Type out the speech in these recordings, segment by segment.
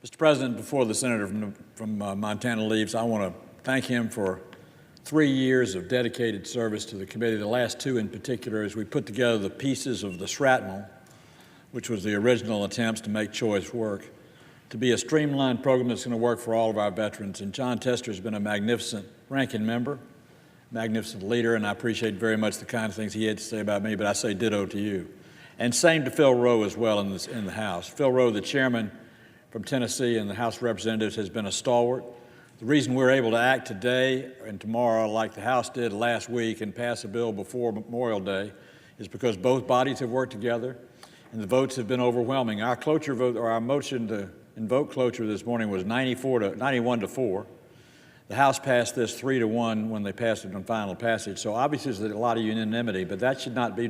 Mr. President, before the senator from Montana leaves, I want to thank him for 3 years of dedicated service to the committee, the last 2 in particular, as we put together the pieces of the shrapnel, which was the original attempts to make choice work, to be a streamlined program that's going to work for all of our veterans. And John Tester has been a magnificent ranking member, magnificent leader, and I appreciate very much the kind of things he had to say about me, but I say ditto to you. And same to Phil Rowe as well in the House. Phil Rowe, the chairman from Tennessee in the House of Representatives, has been a stalwart. The reason we're able to act today and tomorrow like the House did last week and pass a bill before Memorial Day is because both bodies have worked together and the votes have been overwhelming. Our cloture vote, or our motion to invoke cloture this morning, was 91 to 4. The House passed this 3 to 1 when they passed it on final passage. So obviously there's a lot of unanimity, but that should not be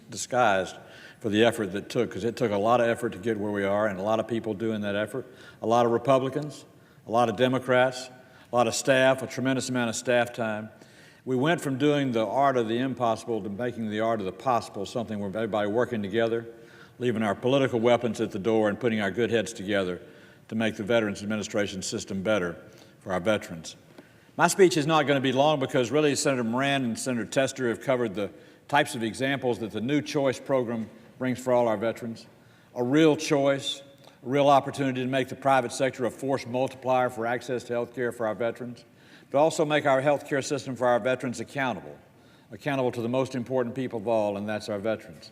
disguised for the effort that took, because it took a lot of effort to get where we are and a lot of people doing that effort, a lot of Republicans, a lot of Democrats, a lot of staff, a tremendous amount of staff time. We went from doing the art of the impossible to making the art of the possible, something where everybody working together, leaving our political weapons at the door and putting our good heads together to make the Veterans Administration system better for our veterans. My speech is not going to be long because really Senator Moran and Senator Tester have covered the types of examples that the new choice program brings for all our veterans. A real choice, a real opportunity to make the private sector a force multiplier for access to health care for our veterans, but also make our health care system for our veterans accountable to the most important people of all, and that's our veterans.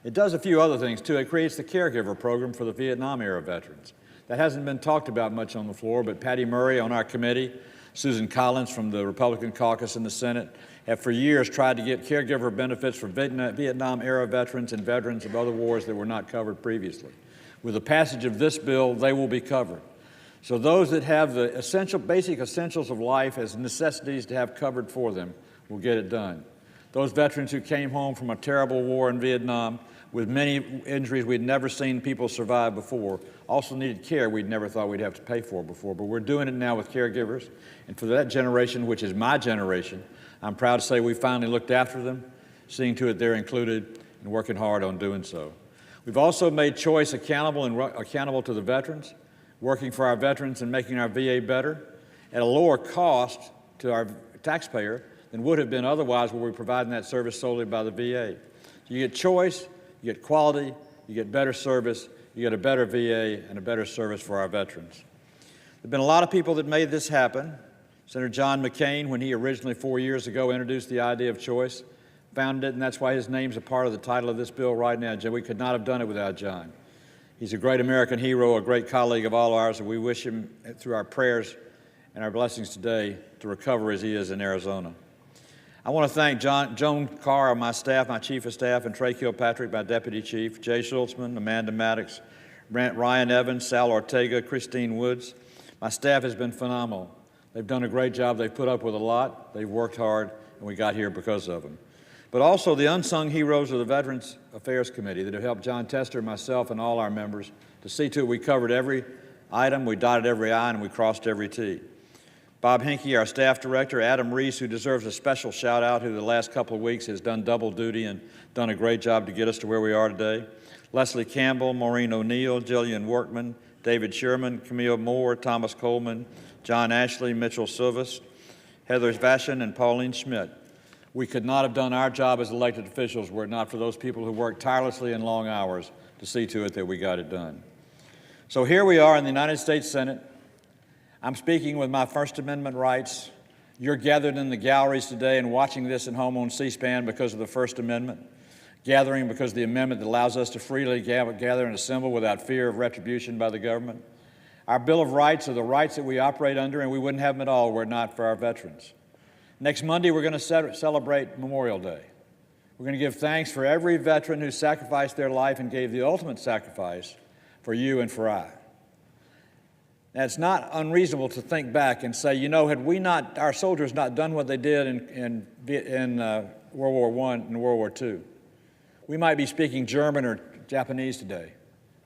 It does a few other things, too. It creates the caregiver program for the Vietnam-era veterans. That hasn't been talked about much on the floor, but Patty Murray on our committee, Susan Collins from the Republican caucus in the Senate, have for years tried to get caregiver benefits for Vietnam-era veterans and veterans of other wars that were not covered previously. With the passage of this bill, they will be covered. So those that have the basic essentials of life as necessities to have covered for them will get it done. Those veterans who came home from a terrible war in Vietnam with many injuries we'd never seen people survive before also needed care we'd never thought we'd have to pay for before. But we're doing it now with caregivers. And for that generation, which is my generation, I'm proud to say we finally looked after them, seeing to it they're included and working hard on doing so. We've also made choice accountable to the veterans, working for our veterans and making our VA better at a lower cost to our taxpayer than would have been otherwise were we providing that service solely by the VA. So you get choice, you get quality, you get better service, you get a better VA and a better service for our veterans. There have been a lot of people that made this happen. Senator John McCain, when he originally 4 years ago introduced the idea of choice, founded it, and that's why his name's a part of the title of this bill right now. We could not have done it without John. He's a great American hero, a great colleague of all ours, and we wish him, through our prayers and our blessings today, to recover as he is in Arizona. I want to thank Joan Carr, my staff, my chief of staff, and Trey Kilpatrick, my deputy chief, Jay Schultzman, Amanda Maddox, Ryan Evans, Sal Ortega, Christine Woods. My staff has been phenomenal. They've done a great job. They've put up with a lot. They've worked hard, and we got here because of them. But also the unsung heroes of the Veterans Affairs Committee that have helped John Tester, myself, and all our members to see to it we covered every item, we dotted every I, and we crossed every T. Bob Hinkie, our staff director, Adam Reese, who deserves a special shout out, who the last couple of weeks has done double duty and done a great job to get us to where we are today. Leslie Campbell, Maureen O'Neill, Jillian Workman, David Sherman, Camille Moore, Thomas Coleman, John Ashley, Mitchell Silvas, Heather Vashon, and Pauline Schmidt. We could not have done our job as elected officials were it not for those people who worked tirelessly in long hours to see to it that we got it done. So here we are in the United States Senate. I'm speaking with my First Amendment rights. You're gathered in the galleries today and watching this at home on C-SPAN because of the First Amendment, gathering because of the amendment that allows us to freely gather and assemble without fear of retribution by the government. Our Bill of Rights are the rights that we operate under, and we wouldn't have them at all were it not for our veterans. Next Monday, we're going to celebrate Memorial Day. We're going to give thanks for every veteran who sacrificed their life and gave the ultimate sacrifice for you and for I. Now, it's not unreasonable to think back and say, you know, had our soldiers not done what they did in World War I and World War II, we might be speaking German or Japanese today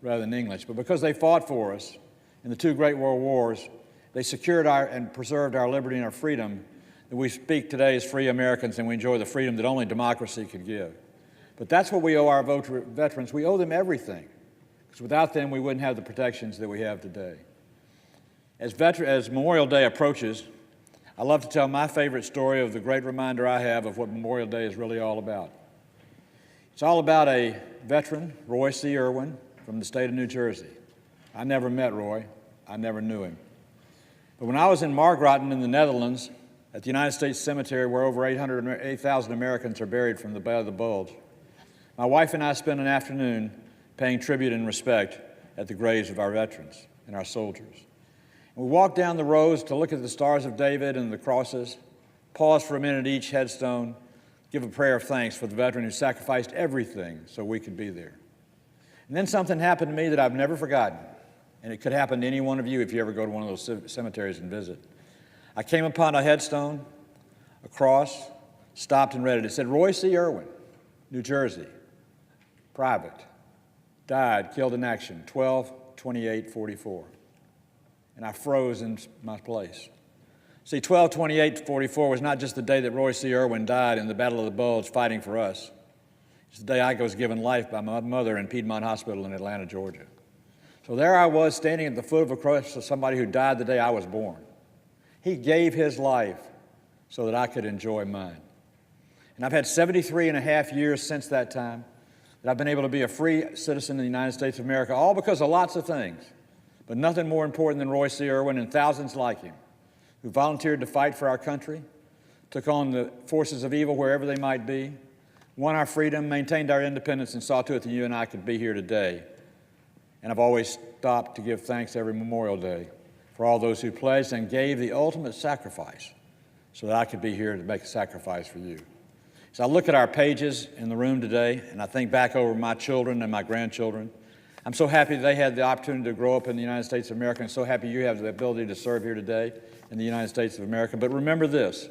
rather than English. But because they fought for us in the 2 great world wars, they secured and preserved our liberty and our freedom, that we speak today as free Americans and we enjoy the freedom that only democracy could give. But that's what we owe our veterans. We owe them everything. because without them, we wouldn't have the protections that we have today. As Memorial Day approaches, I love to tell my favorite story of the great reminder I have of what Memorial Day is really all about. It's all about a veteran, Roy C. Irwin, from the state of New Jersey. I never met Roy. I never knew him. But when I was in Margraten in the Netherlands, at the United States Cemetery where over 8,000 Americans are buried from the Bay of the Bulge, my wife and I spent an afternoon paying tribute and respect at the graves of our veterans and our soldiers. And we walked down the rows to look at the Stars of David and the crosses, pause for a minute at each headstone, give a prayer of thanks for the veteran who sacrificed everything so we could be there. And then something happened to me that I've never forgotten, and it could happen to any one of you if you ever go to one of those cemeteries and visit. I came upon a headstone, a cross, stopped and read it. It said, Roy C. Irwin, New Jersey, private, died, killed in action, 12/28/44. And I froze in my place. See, 12/28/44 was not just the day that Roy C. Irwin died in the Battle of the Bulge fighting for us. It's the day I was given life by my mother in Piedmont Hospital in Atlanta, Georgia. So there I was standing at the foot of a cross of somebody who died the day I was born. He gave his life so that I could enjoy mine. And I've had 73 and a half years since that time that I've been able to be a free citizen of the United States of America, all because of lots of things, but nothing more important than Roy C. Irwin and thousands like him who volunteered to fight for our country, took on the forces of evil wherever they might be, won our freedom, maintained our independence, and saw to it that you and I could be here today. And I've always stopped to give thanks every Memorial Day for all those who pledged and gave the ultimate sacrifice so that I could be here to make a sacrifice for you. As I look at our pages in the room today, and I think back over my children and my grandchildren, I'm so happy they had the opportunity to grow up in the United States of America, and so happy you have the ability to serve here today in the United States of America. But remember this,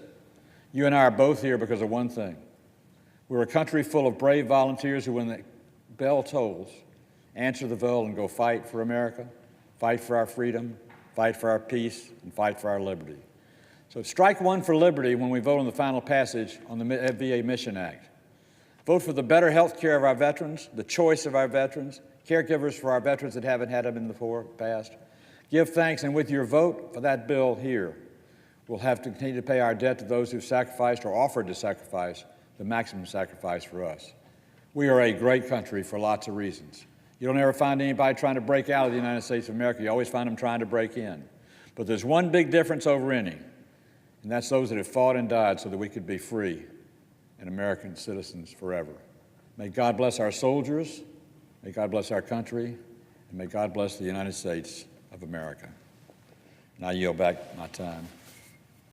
you and I are both here because of one thing. We're a country full of brave volunteers who, when the bell tolls, answer the bell and go fight for America, fight for our freedom, fight for our peace, and fight for our liberty. So strike one for liberty when we vote on the final passage on the VA Mission Act. Vote for the better health care of our veterans, the choice of our veterans, caregivers for our veterans that haven't had them in the past. Give thanks, and with your vote for that bill here, we'll have to continue to pay our debt to those who've sacrificed or offered to sacrifice the maximum sacrifice for us. We are a great country for lots of reasons. You don't ever find anybody trying to break out of the United States of America. You always find them trying to break in. But there's one big difference over any, and that's those that have fought and died so that we could be free and American citizens forever. May God bless our soldiers, may God bless our country, and may God bless the United States of America. And I yield back my time.